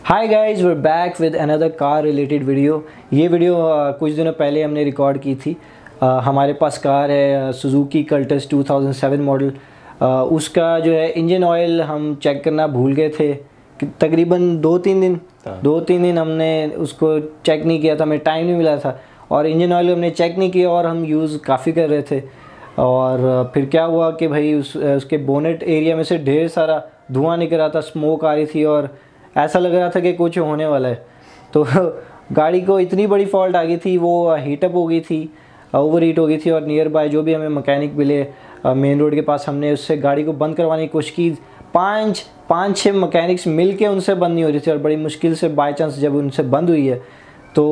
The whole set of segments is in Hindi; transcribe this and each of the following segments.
Hi guys, we are back with another car related video. ये वीडियो कुछ दिनों पहले हमने रिकॉर्ड की थी। हमारे पास कार है सुजुकी कल्टस 2007 मॉडल। उसका जो है इंजन ऑयल हम चेक करना भूल गए थे तकरीबन 2-3 दिन हमने उसको चेक नहीं किया था, हमें टाइम नहीं मिला था और इंजन ऑयल हमने चेक नहीं किया और हम यूज़ काफ़ी कर रहे थे। और फिर क्या हुआ कि भाई उसके बोनेट एरिया में से ढेर सारा धुआं निकल रहा था, स्मोक आ रही थी और ऐसा लग रहा था कि कुछ होने वाला है। तो गाड़ी को इतनी बड़ी फॉल्ट आ गई थी, वो हीटअप हो गई थी, ओवर हीट हो गई थी। और नियर बाय जो भी हमें मैकेनिक मिले मेन रोड के पास, हमने उससे गाड़ी को बंद करवाने की कोशिश की। 5-6 मैकेनिक्स मिल के उनसे बंद नहीं हो रही थी और बड़ी मुश्किल से बाई चांस जब उनसे बंद हुई है तो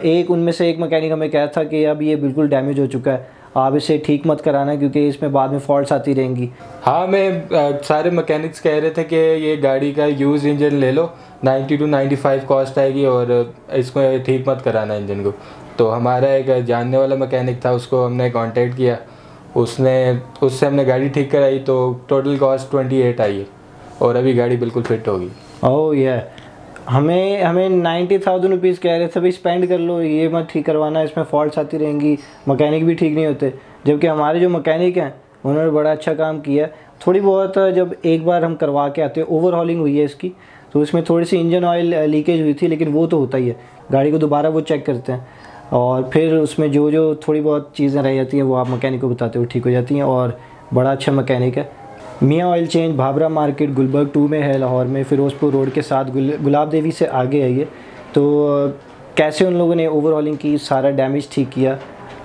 एक उनमें से एक मैकेनिक हमें कहा था कि अब ये बिल्कुल डैमेज हो चुका है, आप इसे ठीक मत कराना क्योंकि इसमें बाद में फॉल्ट्स आती रहेंगी। हाँ, मैं सारे मैकेनिक्स कह रहे थे कि ये गाड़ी का यूज़ इंजन ले लो, 90 to 95 कॉस्ट आएगी और इसको ठीक मत कराना इंजन को। तो हमारा एक जानने वाला मैकेनिक था, उसको हमने कांटेक्ट किया, उससे हमने गाड़ी ठीक कराई तो टोटल कॉस्ट 28 आई है और अभी गाड़ी बिल्कुल फिट होगी। ओह ये हमें 90,000 रुपीज़ कह रहे थे भाई स्पेंड कर लो, ये मत ठीक करवाना, इसमें फॉल्ट्स आती रहेंगी, मैकेनिक भी ठीक नहीं होते। जबकि हमारे जो मैकेनिक हैं उन्होंने बड़ा अच्छा काम किया। थोड़ी बहुत जब एक बार हम करवा के आते हैं, ओवरहॉलिंग हुई है इसकी, तो उसमें थोड़ी सी इंजन ऑयल लीकेज हुई थी, लेकिन वो तो होता ही है, गाड़ी को दोबारा वो चेक करते हैं और फिर उसमें जो थोड़ी बहुत चीज़ें रह जाती हैं वो आप मैकेनिक को बताते हो ठीक हो जाती हैं। और बड़ा अच्छा मैकेनिक है। Mian oil change Bhabra market Gulberg 2 में है, लाहौर में, फिरोज़पुर रोड के साथ गुलाब देवी से आगे है ये। तो कैसे उन लोगों ने ओवरहॉलिंग की, सारा डैमेज ठीक किया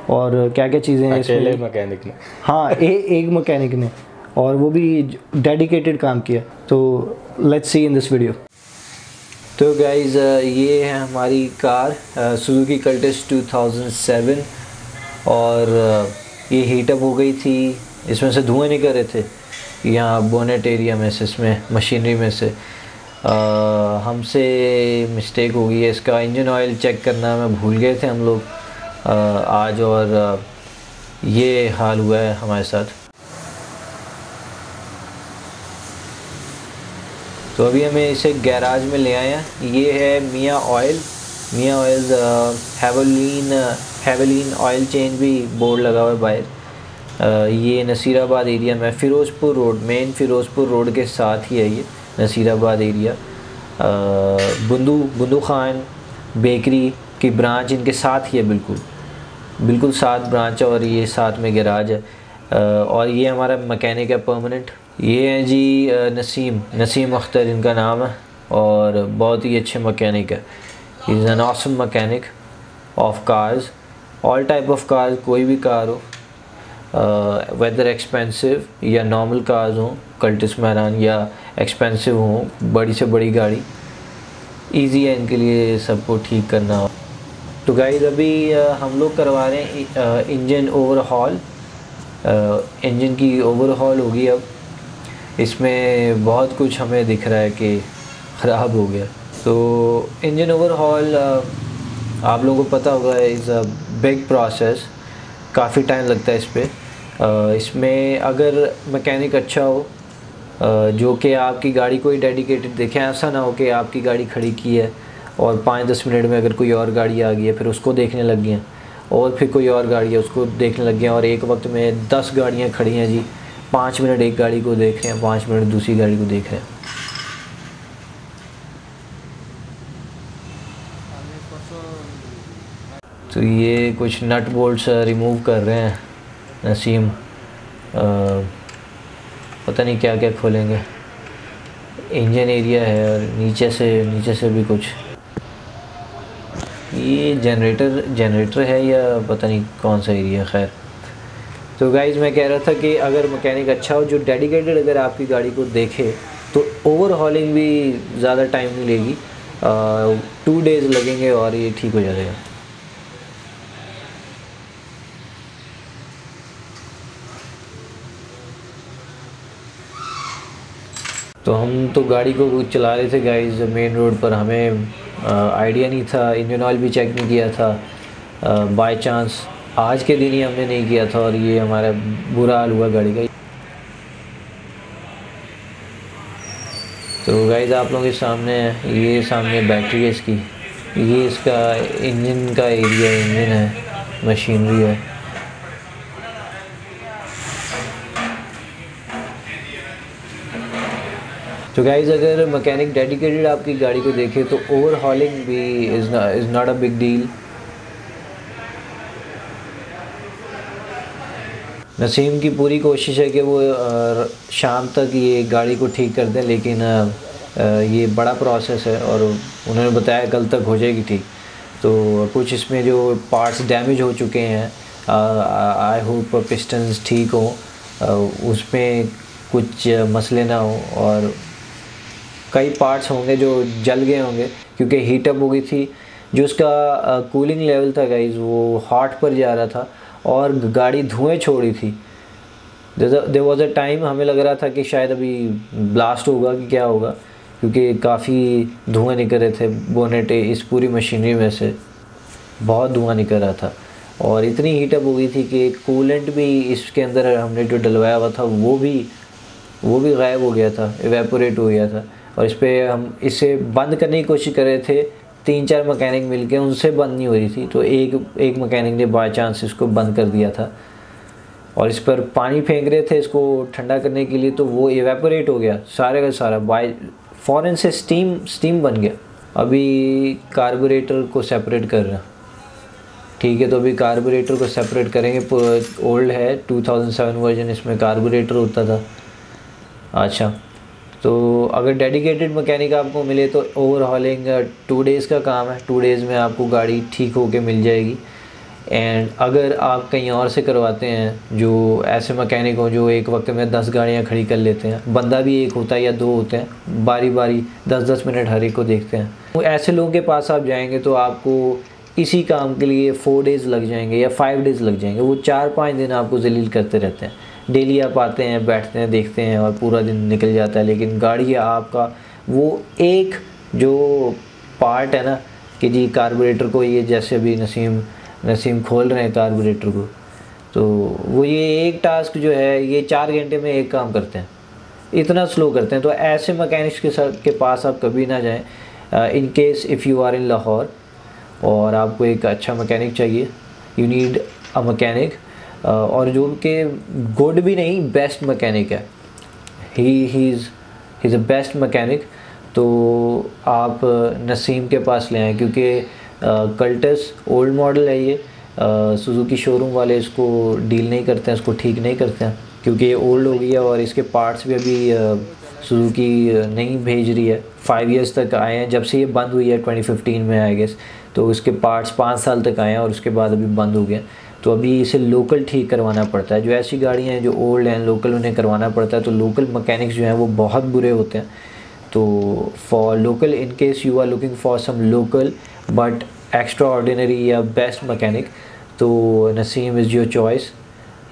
और क्या क्या चीज़ें हैं अकेले मैकेनिक ने। हाँ, एक मैकेनिक ने, और वो भी डेडिकेटेड काम किया। तो let's see in this video. तो गाइज ये है हमारी कार सुजुकी कल्टस 2007 और ये हीटअप हो गई थी, इसमें से धुएँ निकल रहे थे यहाँ बोनेट एरिया में से, इसमें मशीनरी में से। हमसे मिस्टेक हो गई है, इसका इंजन ऑयल चेक करना मैं भूल गए थे हम लोग आज, और ये हाल हुआ है हमारे साथ। तो अभी हमें इसे गैराज में ले आए हैं। ये है मियाँ ऑयल हेवलिन ऑयल चेंज भी बोर्ड लगा हुआ है बाहर। ये नसीराबाद एरिया में, Firozpur road, main Firozpur road के साथ ही है ये नसीराबाद एरिया। बुंदू खान बेकरी की ब्रांच इनके साथ ही है, बिल्कुल साथ ब्रांच है और ये साथ में गैराज है। और ये हमारा मैकेनिक है परमानेंट, ये है जी नसीम अख्तर इनका नाम है और बहुत ही अच्छे मैकेनिक है। Is an awesome mechanic of cars, all type of cars, कोई भी कार हो, वेदर एक्सपेंसिव या नॉर्मल कार्स हों, कल्टस मैरान, या एक्सपेंसिव हों, बड़ी से बड़ी गाड़ी, इजी है इनके लिए सबको ठीक करना। तो गाइस अभी हम लोग करवा रहे हैं इंजन ओवरहॉल। इंजन की ओवरहॉल होगी अब। इसमें बहुत कुछ हमें दिख रहा है कि ख़राब हो गया। तो इंजन ओवरहॉल आप लोगों को पता होगा इज़ अ बिग प्रोसेस, काफ़ी टाइम लगता है इस पर। इसमें अगर मैकेनिक अच्छा हो जो कि आपकी गाड़ी को ही डेडिकेटेड देखें, ऐसा ना हो कि आपकी गाड़ी खड़ी की है और 5-10 मिनट में अगर कोई और गाड़ी आ गई है फिर उसको देखने लग गए हैं, और फिर कोई और गाड़ी है उसको देखने लग गए हैं, और एक वक्त में 10 गाड़ियाँ खड़ी हैं जी, 5 मिनट एक गाड़ी को देख रहे हैं, 5 मिनट दूसरी गाड़ी को देख रहे हैं। तो ये कुछ नट बोल्ट्स रिमूव कर रहे हैं नसीम, पता नहीं क्या क्या खोलेंगे। इंजन एरिया है और नीचे से भी कुछ, ये जनरेटर है या पता नहीं कौन सा एरिया। खैर, तो गाइज़ मैं कह रहा था कि अगर मैकेनिक अच्छा हो जो डेडिकेटेड अगर आपकी गाड़ी को देखे तो ओवरहॉलिंग भी ज़्यादा टाइम नहीं लेगी, 2 डेज़ लगेंगे और ये ठीक हो जाएगा। तो हम तो गाड़ी को चला रहे थे गाइस मेन रोड पर, हमें आइडिया नहीं था, इंजन ऑयल भी चेक नहीं किया था, बाय चांस आज के दिन ही हमने नहीं किया था और ये हमारा बुरा हाल हुआ गाड़ी का। तो गाइस आप लोगों के सामने है, ये सामने बैटरी है इसकी, ये इसका इंजन का एरिया, इंजन है, मशीनरी है। तो गाइस अगर मैकेनिक डेडिकेटेड आपकी गाड़ी को देखे तो ओवरहॉलिंग भी is not a big deal. Naseem की पूरी कोशिश है कि वो शाम तक ये गाड़ी को ठीक कर दें, लेकिन ये बड़ा प्रोसेस है और उन्होंने बताया कल तक हो जाएगी ठीक। तो कुछ इसमें जो पार्ट्स डैमेज हो चुके हैं, आई होप पिस्टन्स ठीक हो, उसमें कुछ मसले ना हो, और कई पार्ट्स होंगे जो जल गए होंगे क्योंकि हीटअप हो गई थी। जो उसका कूलिंग लेवल था गाइस वो हॉट पर जा रहा था और गाड़ी धुएं छोड़ी थी। देयर वाज अ टाइम हमें लग रहा था कि शायद अभी ब्लास्ट होगा कि क्या होगा, क्योंकि काफ़ी धुएं निकल रहे थे बोनेट, इस पूरी मशीनरी में से बहुत धुआं निकल रहा था और इतनी हीटअप हो गई थी कि कूलेंट भी इसके अंदर हमने जो डलवाया हुआ था वो भी गायब हो गया था, इवेपोरेट हो गया था। और इस पर हम इसे बंद करने की कोशिश कर रहे थे, 3-4 मैकेनिक मिलके, उनसे बंद नहीं हो रही थी। तो एक मैकेनिक ने बाय चांस इसको बंद कर दिया था और इस पर पानी फेंक रहे थे इसको ठंडा करने के लिए, तो वो इवेपोरेट हो गया सारे का सारा, बाय फ़ौरन से स्टीम बन गया। अभी कार्बोरेटर को सेपरेट कर रहे हैं, ठीक है। तो अभी कार्बोरेटर को सेपरेट करेंगे। ओल्ड है 2007 वर्जन, इसमें कार्बोरेटर होता था। अच्छा, तो अगर डेडिकेटेड मैकेनिक आपको मिले तो ओवरहॉलिंग 2 डेज़ का काम है, 2 डेज़ में आपको गाड़ी ठीक होके मिल जाएगी। एंड अगर आप कहीं और से करवाते हैं, जो ऐसे मैकेनिक हो जो एक वक्त में 10 गाड़ियाँ खड़ी कर लेते हैं, बंदा भी एक होता है या 2 होते हैं, बारी बारी 10-10 मिनट हर एक को देखते हैं, तो ऐसे लोगों के पास आप जाएंगे तो आपको इसी काम के लिए 4 डेज़ लग जाएंगे या 5 डेज़ लग जाएंगे। वो 4-5 दिन आपको जलील करते रहते हैं। डेली आप आते हैं, बैठते हैं, देखते हैं और पूरा दिन निकल जाता है, लेकिन गाड़ी आपका वो एक जो पार्ट है ना कि जी कार्बोरेटर को, ये जैसे अभी नसीम खोल रहे हैं कार्बोरेटर को, तो वो ये एक टास्क जो है ये 4 घंटे में एक काम करते हैं, इतना स्लो करते हैं। तो ऐसे मैकेनिक्स के पास आप कभी ना जाएं। In case if you are in Lahore और आपको एक अच्छा मैकेनिक चाहिए, यू नीड अ मैकेनिक, और जो कि गुड भी नहीं, बेस्ट मैकेनिक है, he is a best mechanic, तो आप नसीम के पास ले आएँ। क्योंकि कल्टस ओल्ड मॉडल है, ये सुजुकी शोरूम वाले इसको डील नहीं करते हैं, इसको ठीक नहीं करते हैं, क्योंकि ये ओल्ड हो गई है और इसके पार्ट्स भी अभी सुजुकी नहीं भेज रही है। 5 इयर्स तक आए हैं, जब से ये बंद हुई है 2015 में आई गेस, तो उसके पार्ट्स 5 साल तक आए हैं और उसके बाद अभी बंद हो गए। तो अभी इसे लोकल ठीक करवाना पड़ता है। जो ऐसी गाड़ियाँ हैं जो ओल्ड हैं, लोकल उन्हें करवाना पड़ता है। तो लोकल मैकेनिक्स जो हैं वो बहुत बुरे होते हैं। तो for local, in case you are looking for some local but extraordinary या बेस्ट मैकेनिक, तो Naseem is your choice.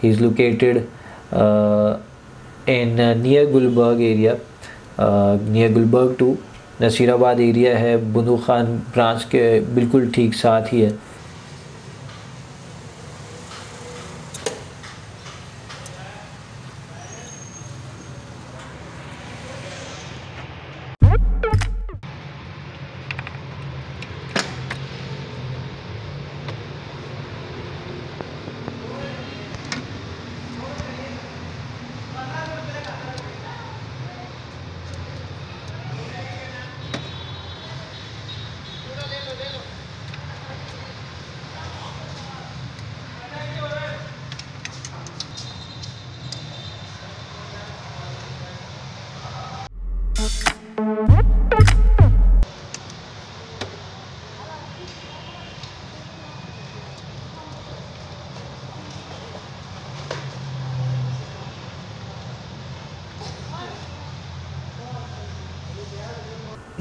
He is located in near Gulberg area, near Gulberg to Nasirabad area है, बंदूक खान ब्रांच के बिल्कुल ठीक साथ ही है।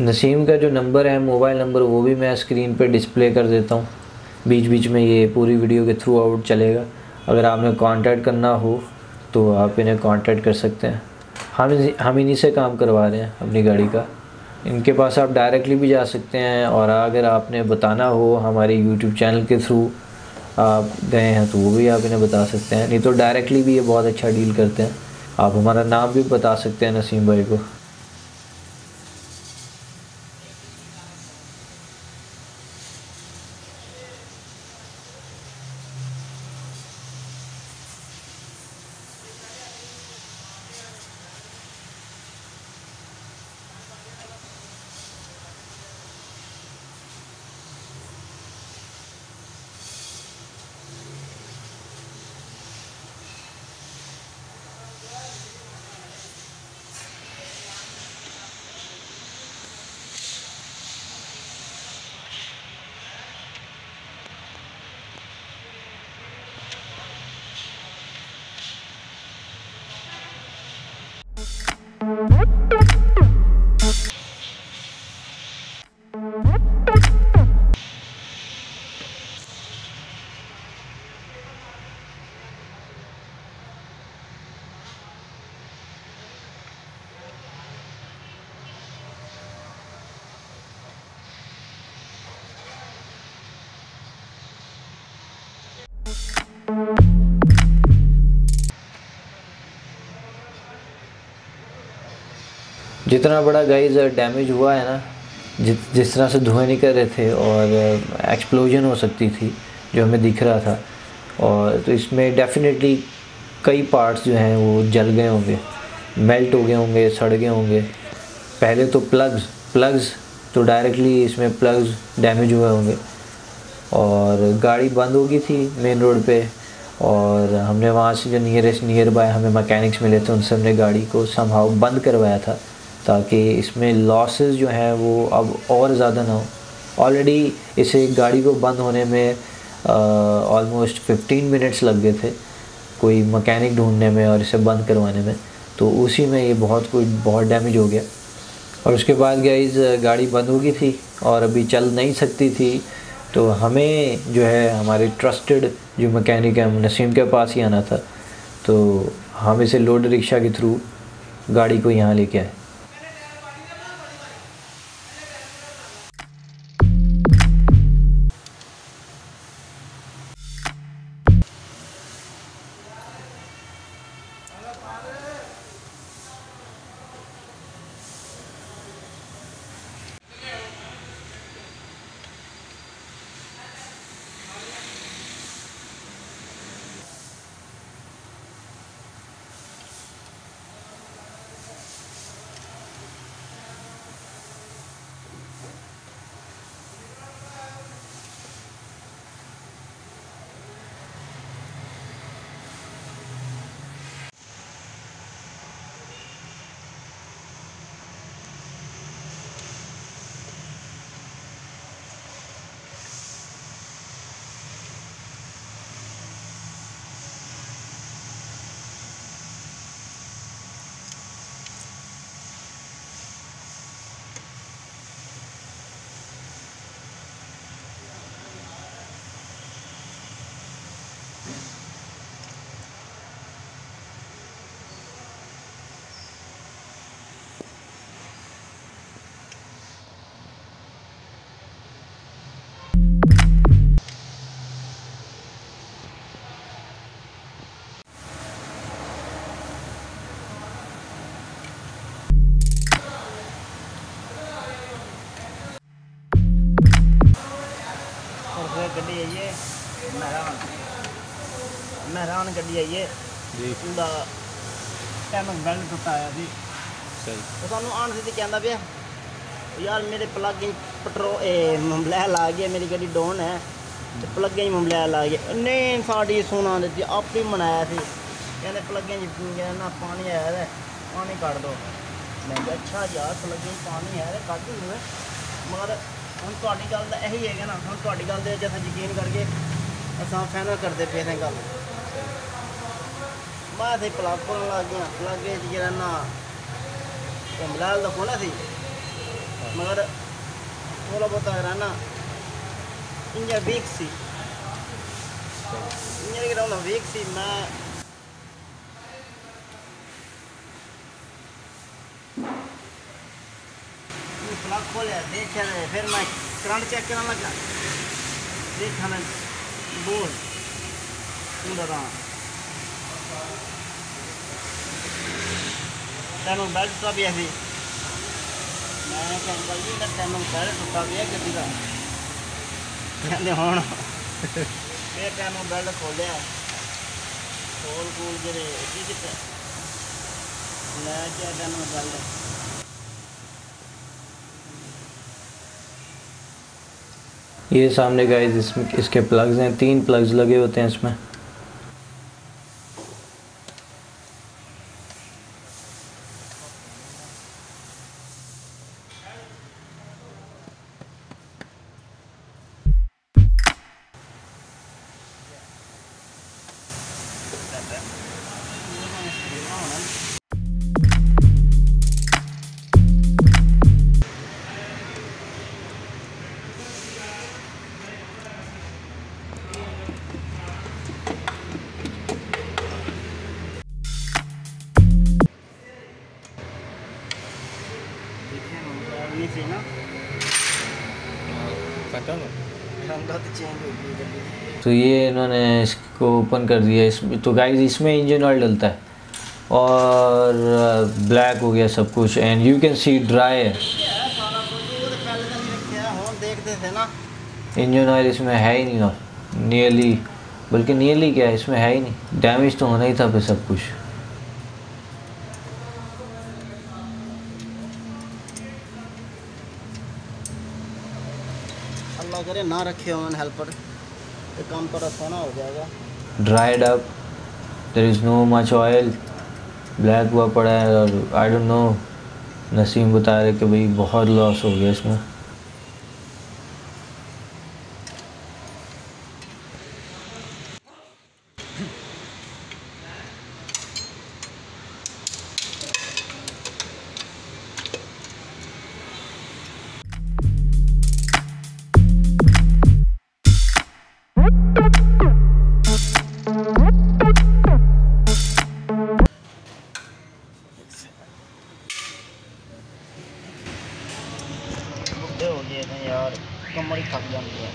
नसीम का जो नंबर है, मोबाइल नंबर, वो भी मैं स्क्रीन पे डिस्प्ले कर देता हूँ। बीच बीच में ये पूरी वीडियो के थ्रू आउट चलेगा। अगर आपने कांटेक्ट करना हो तो आप इन्हें कांटेक्ट कर सकते हैं। हम इन्हीं से काम करवा रहे हैं अपनी गाड़ी का। इनके पास आप डायरेक्टली भी जा सकते हैं, और अगर आपने बताना हो हमारे यूट्यूब चैनल के थ्रू आप गए हैं तो वो भी आप इन्हें बता सकते हैं। नहीं तो डायरेक्टली भी ये बहुत अच्छा डील करते हैं। आप हमारा नाम भी बता सकते हैं नसीम भाई को। जितना बड़ा गाइस डैमेज हुआ है ना, जिस तरह से धुएं निकल रहे थे और एक्सप्लोजन हो सकती थी जो हमें दिख रहा था, और तो इसमें डेफिनेटली कई पार्ट्स जो हैं वो जल गए होंगे, मेल्ट हो गए होंगे, सड़ गए होंगे। पहले तो प्लग्स तो डायरेक्टली इसमें प्लग्स डैमेज हुए होंगे, और गाड़ी बंद हो गई थी मेन रोड पे, और हमने वहाँ से जो नियर बाय हमें मैकेनिक्स मिले थे उनसे हमने गाड़ी को समहाउ बंद करवाया था, ताकि इसमें लॉसेस जो हैं वो अब और ज़्यादा ना हो। ऑलरेडी इसे गाड़ी को बंद होने में ऑलमोस्ट 15 मिनट्स लग गए थे कोई मैकेनिक ढूंढने में और इसे बंद करवाने में, तो उसी में ये बहुत डैमेज हो गया। और उसके बाद गाइस गाड़ी बंद हो गई थी और अभी चल नहीं सकती थी, तो हमें जो है हमारे ट्रस्टेड जो मैकेनिक है नसीम के पास ही आना था, तो हम इसे लोड रिक्शा के थ्रू गाड़ी को यहाँ लेके आए। गड्डी आई है महरान गड्डी आई है जी, ਉਹਦਾ ਟੈਮਕ ਬੈਲਟ ਟੁੱਟਾ ਆਇਆ ਸੀ। ਸਹੀ ਉਹ ਸਾਨੂੰ ਆਣ ਸੀ ਤੇ ਕਹਿੰਦਾ ਪਿਆ ਯਾਰ ਮੇਰੇ ਪਲੱਗ in ਪੈਟਰੋਲ ਮੋਬਲੈਲ ਆ ਗਿਆ, ਮੇਰੀ ਗੱਡੀ ਡਾਊਨ ਹੈ ਤੇ ਪਲੱਗ in ਮੋਬਲੈਲ ਆ ਗਿਆ। ਨਹੀਂ ਸਾਡੀ ਸੁਣਾ ਦਿੱਤੀ, ਆਪੇ ਮਨਾਇਆ ਸੀ, ਕਹਿੰਦੇ ਪਲੱਗ in ਨਾ ਪਾਣੀ ਆਇਆ ਹੈ, ਪਾਣੀ ਕੱਢ ਦੋ। ਮੈਂ ਕਿਹਾ ਅੱਛਾ ਯਾਰ ਪਲੱਗ in ਪਾਣੀ ਆਇਆ ਹੈ ਕੱਢ ਦੂੰਗਾ, ਮਗਰ ਹੁਣ ਤੁਹਾਡੀ ਗੱਲ ਦਾ ਇਹੀ ਹੈਗਾ ਨਾ, ਹੁਣ ਤੁਹਾਡੀ ਗੱਲ ਦੇ ਜਿੱਥੇ ਯਕੀਨ ਕਰਕੇ ਅਸਾਂ ਫਾਈਨਲ ਕਰਦੇ ਪਏ ਨੇ ਗੱਲ। ਮੈਂ ਤੇ ਪਲੱਗ ਪਾਉਣ ਲੱਗ ਗਿਆ, ਪਲੱਗ ਜਿਹੜਾ ਨਾ ਮੋਬਲੈਲ ਦਾ ਖੋਲ੍ਹਿਆ ਸੀ, ਮਗਰ ਥੋੜ੍ਹਾ ਬਹੁਤਾ ਰਹਿਣਾ ਇੰਜਨ ਵੀਕ ਸੀ, ਇੰਜਨ ਜਿਹੜਾ ਵੀਕ ਸੀ। ਮੈਂ प्लग खोलिया देखा, फिर मैं करंट चेक करने लगा, देखा मैं बोल तेनों बेल्ट टुटा भी ऐसी। मैं अंकल जी तेनों बेल्ट टुटा भी है गड्डी का, कहते हूँ फिर तेनों बेल्ट खोलिया, खोल खोल के मैं क्या तेनों बेल्ट ये सामने गाइस इसमें इसके प्लग्स हैं, 3 प्लग्स लगे होते हैं इसमें। तो ये इन्होंने इसको ओपन कर दिया। इसमें तो गाइस इसमें इंजन ऑयल डलता है और ब्लैक हो गया सब कुछ and you can see dry है। देखते थे ना इंजन ऑयल इसमें है ही नहीं ना नियरली, बल्कि नियरली क्या है इसमें है ही नहीं, डैमेज तो होना ही था फिर सब कुछ। अल्लाह करे ना रखे ऑन हेल्पर तो काम तो आसाना हो जाएगा। Dried up, there is no much oil, black हुआ पड़ा है और आई डोंट नो, नसीम बता रहे कि भाई बहुत लॉस हो गया इसमें। बुढ़े हो गए थे यार, कमर ही थक जाती है।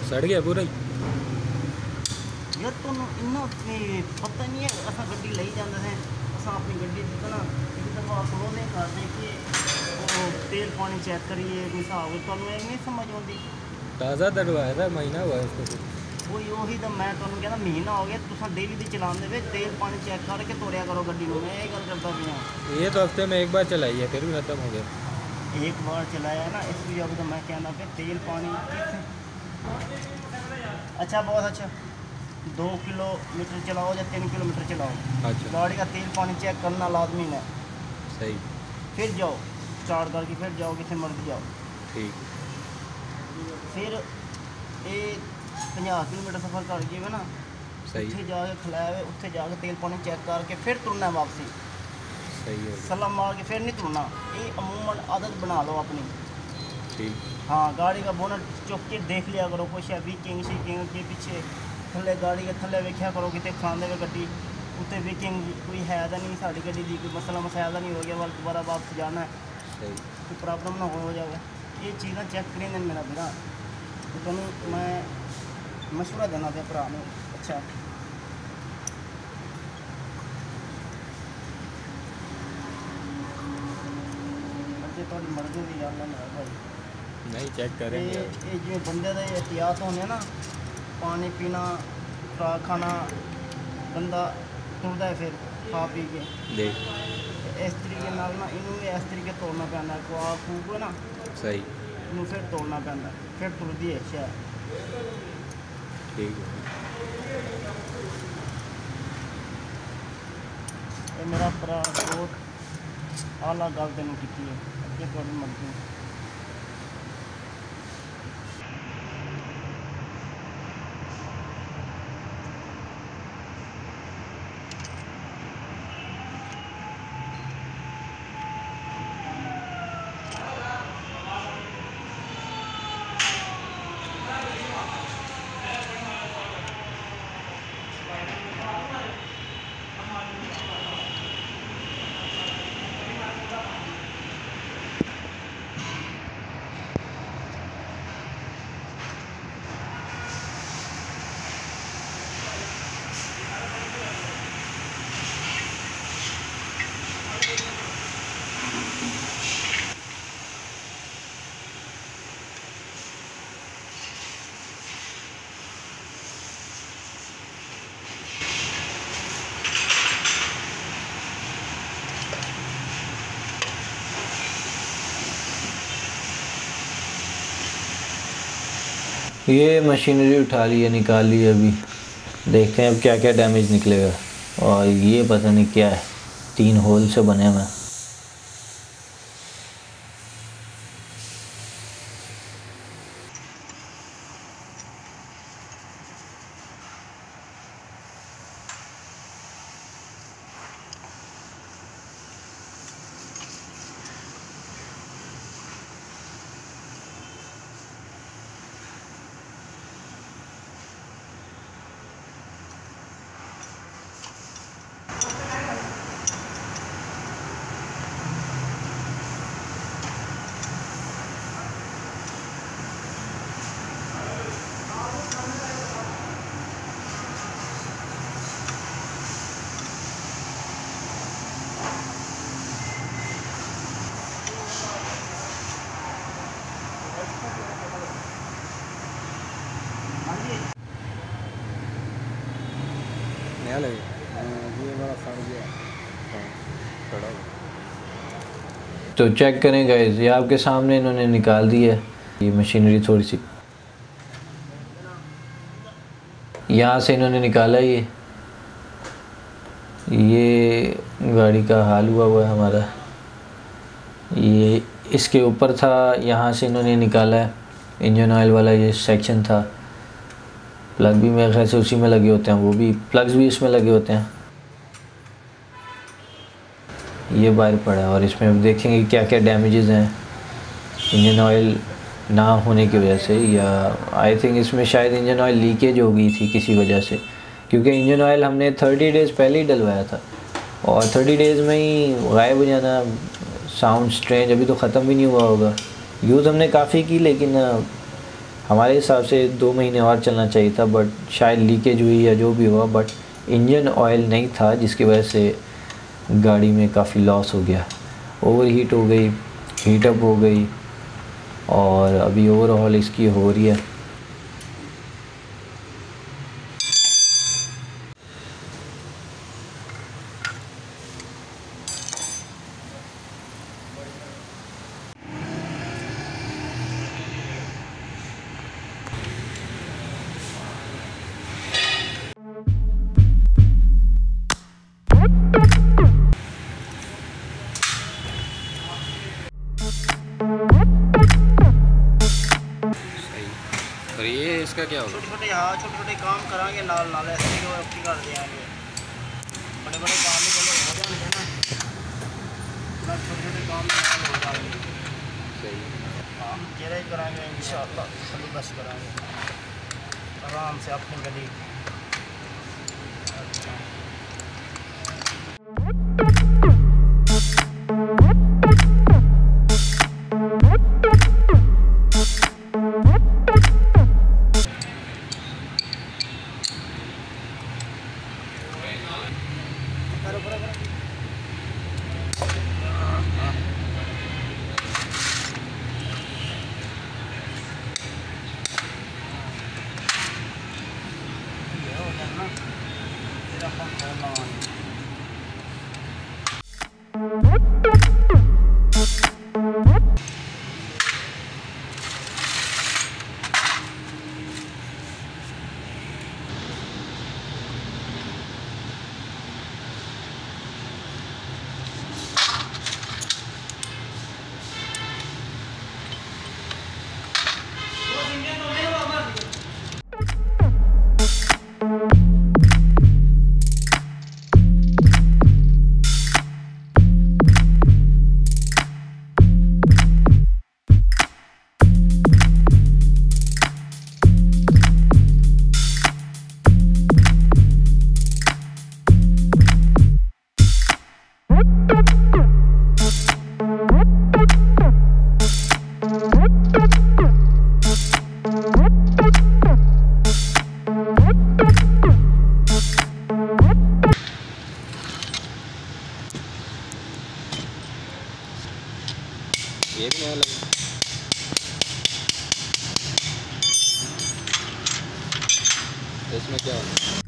सड़ गया पूरा ही यार तुम इन्ना पता नहीं है, असा गड्डी ले जाते हैं, असा अपनी गड्डी की ना एक दफ़ा अपलोड नहीं करते कि वो तेल पानी चेक करिए कोई हिसाब, तुम नहीं समझ आती। ताज़ा दड़वाया था, महीना हुआ है उसको। ਉਹੀ ਤਾਂ मैं ਤੁਹਾਨੂੰ कहना महीना हो गया, तुम डेली ਦੀ चलाने में तेल पानी चेक करके तोड़िया करो गड्डी में, मैं ये गल करता पिया। ये तो हफ्ते में एक बार चलाई है, फिर भी खत्म हो गया। एक बार चलाया ना, इस वजह तो मैं कहना पे तेल पानी अच्छा बहुत अच्छा 2 किलोमीटर चलाओ या 3 किलोमीटर चलाओ, अच्छा गाड़ी का तेल पानी चेक करना लाजमी है। सही, फिर जाओ स्टार्ट करके फिर जाओ कितने मर्जी जाओ। ठीक। फिर ये 50 किलोमीटर सफ़र कर गए ना, सही उत्थे जाके खलाया उत्थे जाके तेल पानी चेक करके फिर तुरना है वापसी, सही है, सलाम मार के फिर नहीं तुरना। ये अमूमन आदत बना लो अपनी। ठीक। हाँ, गाड़ी का बोनट चुक के देख लिया करो, कुछ है विकिंग शिकिंग के पीछे थले गाड़ी के थले वेख्या करो कि खाने में गड्डी उत्ते विकिंग कोई है तो नहीं, साड़ी गड्डी की कोई मसला मसाला नहीं हो गया, वाल दोबारा वापस जाना है, सही कोई प्रॉब्लम ना हो जाए। ये चीज़ें चेक करें मेरा भरा, तो तुम मैं मशवरा देना पे भरा में। अच्छा बच्चे थोड़ी मर्जी की गल है भाई, नहीं चेक करेंगे। ये जो बंदे के एहतियात होने ना, पानी पीना खुराक खाना, बंदा टुरदा है फिर खा पी के देख इस तरीके नाल ना इनू भी इस तरीके तोड़ना पैंदा, खुआ खूब ना सही, इनू फिर तोड़ना पैंदा, फिर टुरदी है शहर। ठीक है। ये मेरा भरा बहुत आला गल तेन की है, अगे थोड़ी मर्जी। ये मशीनरी उठा ली है, निकाल ली है, अभी देखते हैं अब क्या क्या डैमेज निकलेगा। और ये पता नहीं क्या है, 3 होल से बने हुए हैं। नया लगे ये बड़ा सड़ गया। तो चेक करें गाइस, ये आपके सामने इन्होंने निकाल दी है। ये मशीनरी थोड़ी सी यहाँ से इन्होंने निकाला। ये गाड़ी का हाल हुआ है हमारा। ये इसके ऊपर था, यहाँ से इन्होंने निकाला है। इंजन ऑयल वाला ये सेक्शन था। प्लग भी मेरे ख्याल से उसी में लगे होते हैं, वो भी प्लग्स भी इसमें लगे होते हैं। ये बाहर पड़ा है और इसमें अब देखेंगे क्या क्या डैमेजेस हैं इंजन ऑयल ना होने की वजह से, या आई थिंक इसमें शायद इंजन ऑयल लीकेज हो गई थी किसी वजह से, क्योंकि इंजन ऑयल हमने 30 डेज़ पहले ही डलवाया था और 30 डेज़ में ही गायब हो जाना। साउंड स्ट्रेंज, अभी तो ख़त्म भी नहीं हुआ होगा। यूज़ हमने काफ़ी की, लेकिन हमारे हिसाब से 2 महीने और चलना चाहिए था, बट शायद लीकेज हुई या जो भी हुआ, बट इंजन ऑयल नहीं था, जिसकी वजह से गाड़ी में काफ़ी लॉस हो गया। ओवर हीट हो गई, हीटअप हो गई और अभी ओवरहॉल इसकी हो रही है। और ये इसका क्या होगा? छोटे-छोटे हाँ छोटे-छोटे काम कराएंगे नाल नाल ऐसे ही और अपनी कर देंगे। बड़े-बड़े काम ही चलो हो जाएंगे ना, ना छोटे-छोटे काम नाल हो जाएंगे। सही हम जरा ही कराएंगे इंशाल्लाह, खाली बस कराएंगे आराम से अपनी गली। ये भी नया लगा। तो इसमें क्या होगा?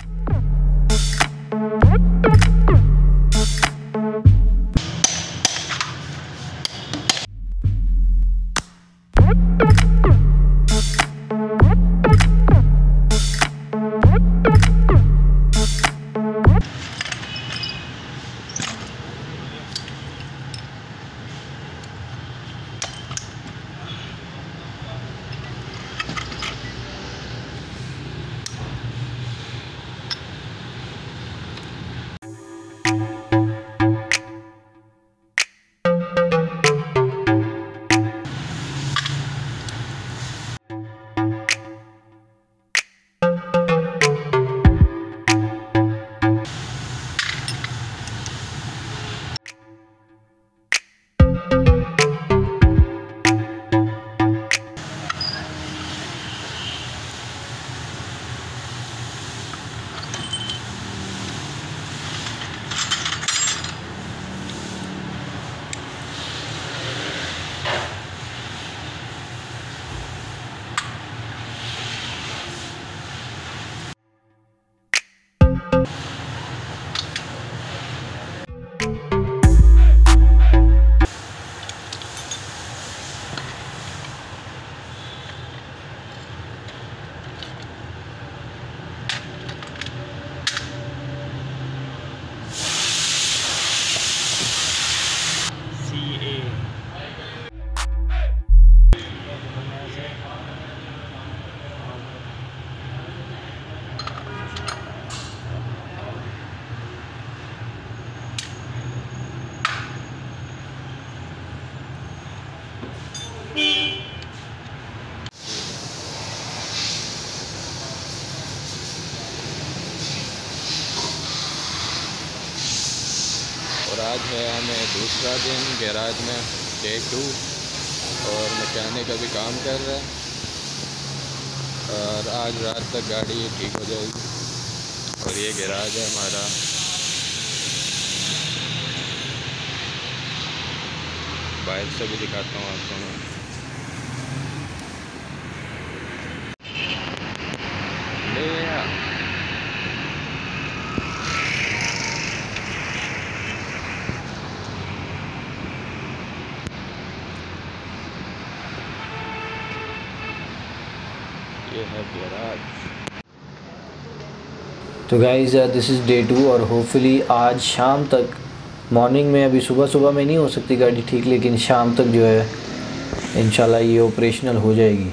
और आज है हमें दूसरा दिन गैराज में, डे 2, और मैकेनिक अभी काम कर रहा है और आज रात तक गाड़ी ठीक हो जाएगी। और ये गैराज है हमारा। बाहर से भी दिखाता हूँ आपको मैं। ये है गैराज। तो गाइज़ दिस इज़ डे 2 और होपफुली आज शाम तक, मॉर्निंग में अभी सुबह में नहीं हो सकती गाड़ी ठीक, लेकिन शाम तक जो है इंशाल्लाह ये ऑपरेशनल हो जाएगी।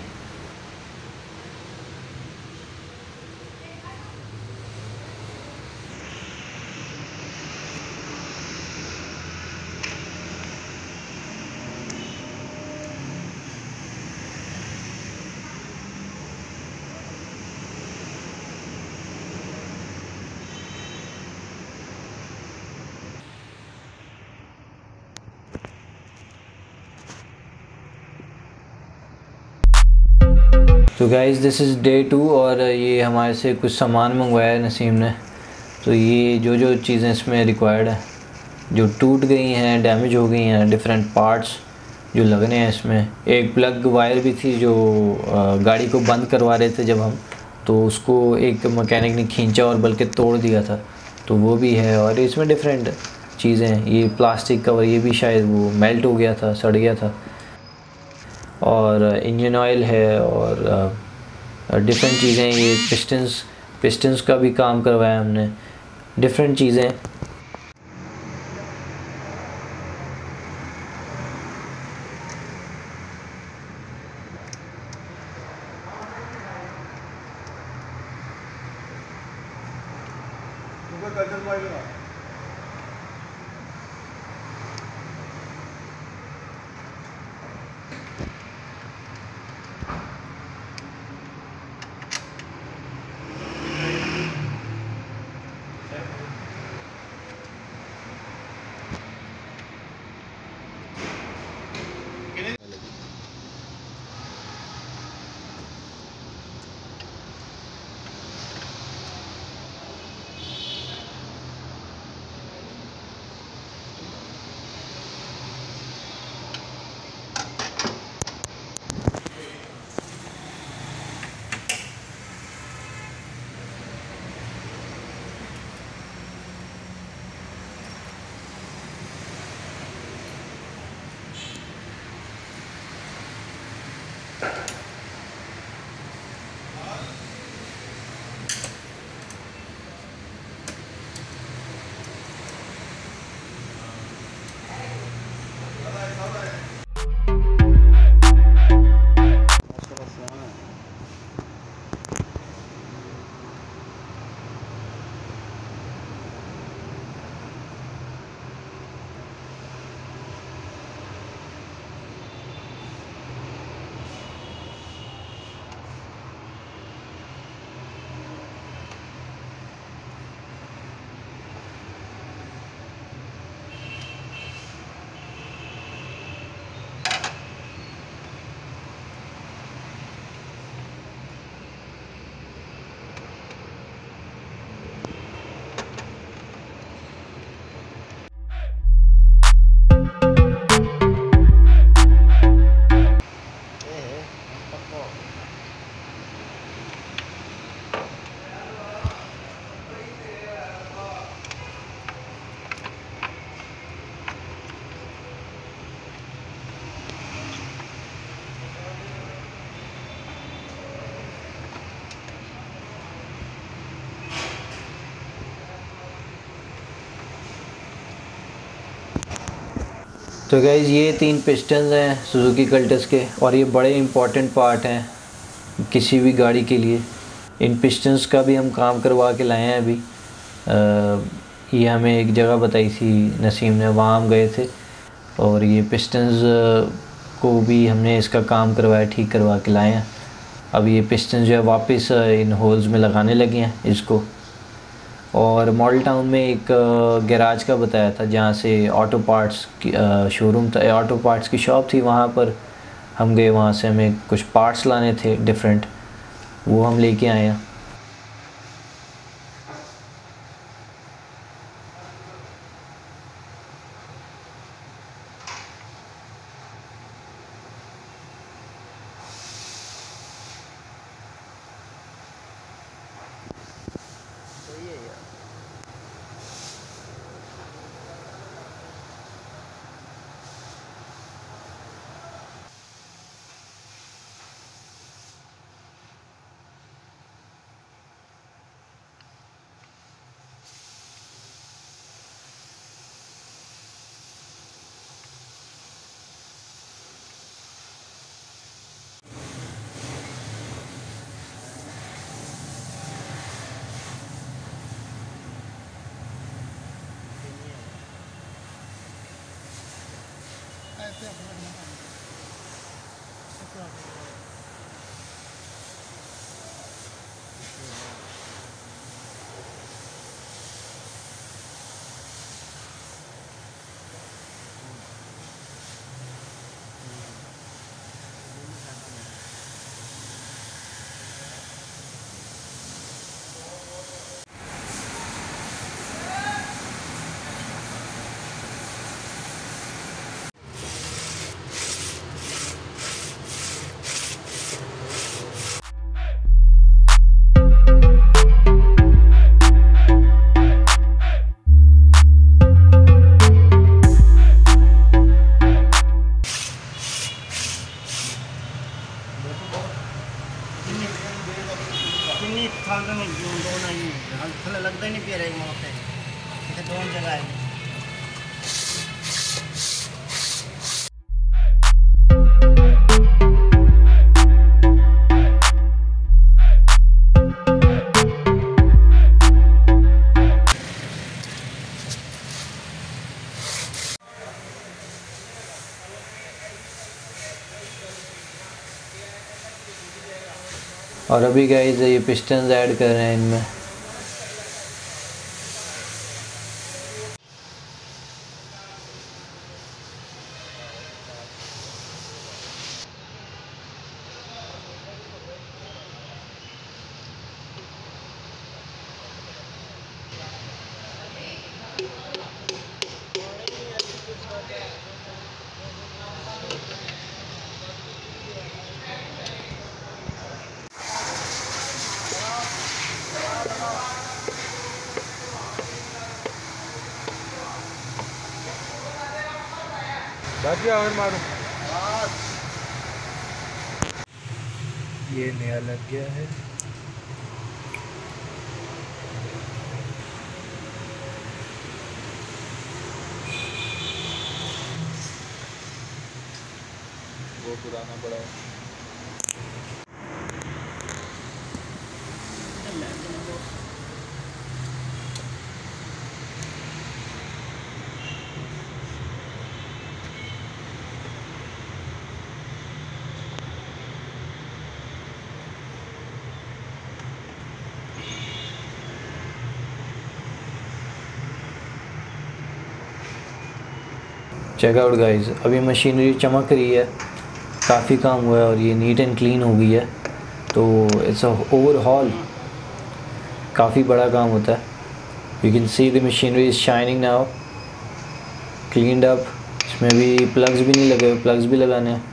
तो गाइज़ दिस इज़ डे 2 और ये हमारे से कुछ सामान मंगवाया है नसीम ने। तो ये जो चीज़ें इसमें रिक्वायर्ड है, जो टूट गई हैं, डैमेज हो गई हैं, डिफरेंट पार्ट्स जो लगने हैं इसमें। एक प्लग वायर भी थी जो गाड़ी को बंद करवा रहे थे जब हम, तो उसको एक मैकेनिक ने खींचा और बल्कि तोड़ दिया था, तो वो भी है। और इसमें डिफरेंट चीज़ें, ये प्लास्टिक कवर ये भी शायद वो मेल्ट हो गया था, सड़ गया था। और इंजन ऑयल है और डिफरेंट चीज़ें, ये पिस्टन्स का भी काम करवाया हमने, डिफरेंट चीज़ें। तो गाइज़ ये 3 पिस्टन्स हैं सुजुकी कल्टस के, और ये बड़े इम्पॉर्टेंट पार्ट हैं किसी भी गाड़ी के लिए। इन पिस्टन्स का भी हम काम करवा के लाए हैं अभी। ये हमें एक जगह बताई थी नसीम ने, वहाँ हम गए थे और ये पिस्टन्स को भी हमने इसका काम करवाया, ठीक करवा के लाए हैं। अब ये पिस्टन जो है वापस इन होल्स में लगाने लगे हैं इसको। और मॉडल टाउन में एक गैराज का बताया था जहाँ से ऑटो पार्ट्स की शोरूम था, ऑटो पार्ट्स की शॉप थी, वहाँ पर हम गए। वहाँ से हमें कुछ पार्ट्स लाने थे डिफरेंट, वो हम लेके आए हैं। लगता ही नहीं पिया रहेगा वहाँ पे, दोनों जगह है। और अभी गाइस ये पिस्टन्स ऐड कर रहे हैं इनमें। बाकी और मारो, ये नया लग गया है। वो पुराना पड़ा है। चेक आउट गाइस, अभी मशीनरी चमक रही है, काफ़ी काम हुआ है और ये नीट एंड क्लीन हो गई है। तो इट्स अ ओवरहॉल, काफ़ी बड़ा काम होता है। You can see the machinery is shining now, cleaned up. इसमें भी प्लग्स भी नहीं लगे, प्लग्स भी लगाने हैं।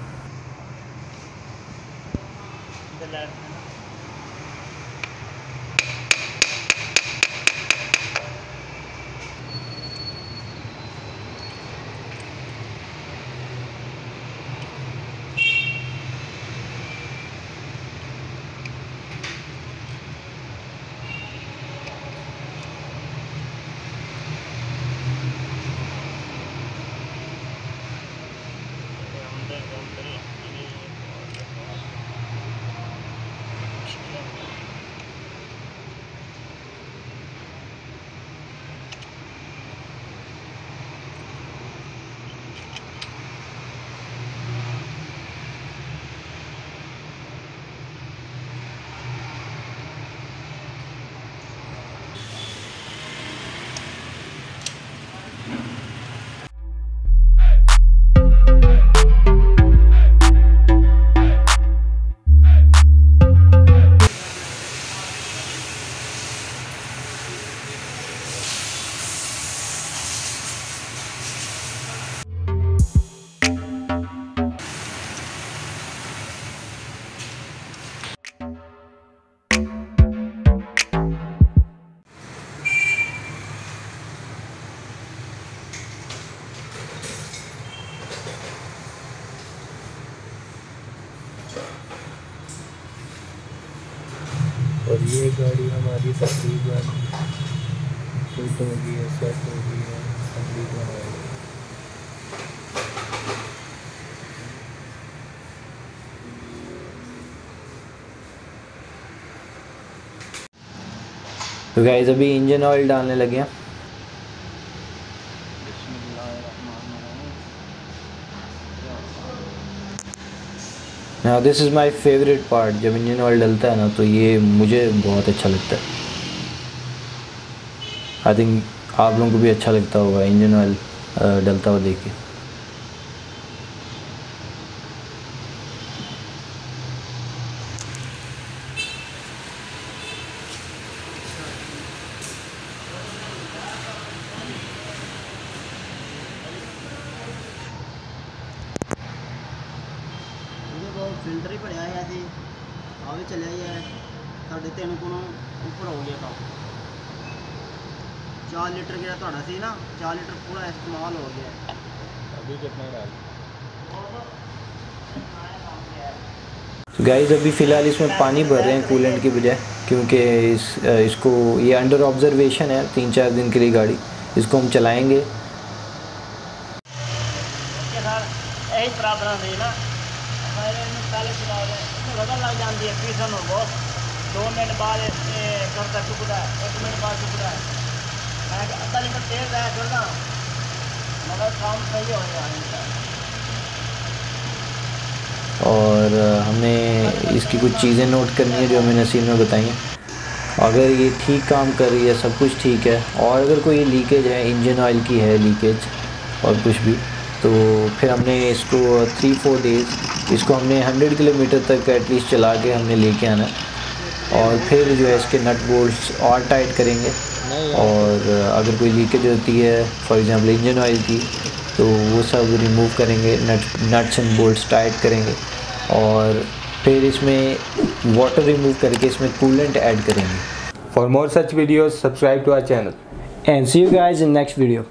ये गाड़ी हमारी तकरीबन फिट हो गई है, सेट हो गई है, कंप्लीट हो गई है। तो गाइस अभी इंजन ऑयल डालने लगे हैं। Now this is my favourite part, जब इंजन ऑयल डलता है ना तो ये मुझे बहुत अच्छा लगता है। आई थिंक आप लोगों को भी अच्छा लगता होगा इंजन ऑयल डलता हुआ देख के। फिल्टर ही भरिया है जी, आ भी चलिया ही है 3.5 गुना ऊपर हो गया काम। 4 लीटर गया थोड़ा सी ना, 4 लीटर पूरा इस्तेमाल हो गया। अभी कितना डाल? तो गाइस अभी फ़िलहाल इसमें पानी भर रहे हैं कूलेंट की बजाय, क्योंकि इसको ये अंडर ऑब्जर्वेशन है 3-4 दिन के लिए गाड़ी, इसको हम चलाएँगे। यही प्रॉब्लम है ना, पहले बदल लग जाती है पीसन हो बहुत, 2 मिनट बाद करता टुकड़ा है, 1 मिनट बाद टुकड़ा है। मैं आधा लीटर तेल रहा करना मगर काम सही हो गया। और हमें इसकी कुछ चीज़ें नोट करनी है जो हमें नसीब में बताई हैं। अगर ये ठीक काम कर रही है, सब कुछ ठीक है, और अगर कोई लीकेज है, इंजन ऑयल की है लीकेज और कुछ भी, तो फिर हमने इसको 3-4 डेज़ इसको हमने 100 किलोमीटर तक एटलीस्ट चला के हमने लेके आना, और फिर जो है इसके नट बोल्ट्स और टाइट करेंगे। और अगर कोई लीकेज होती है फॉर एग्जांपल इंजन ऑयल की, तो वो सब रिमूव करेंगे, नट्स एंड बोल्ट्स टाइट करेंगे, और फिर इसमें वाटर रिमूव करके इसमें कूलेंट ऐड करेंगे। For more such videos, subscribe to our channel. And see you guys in next video.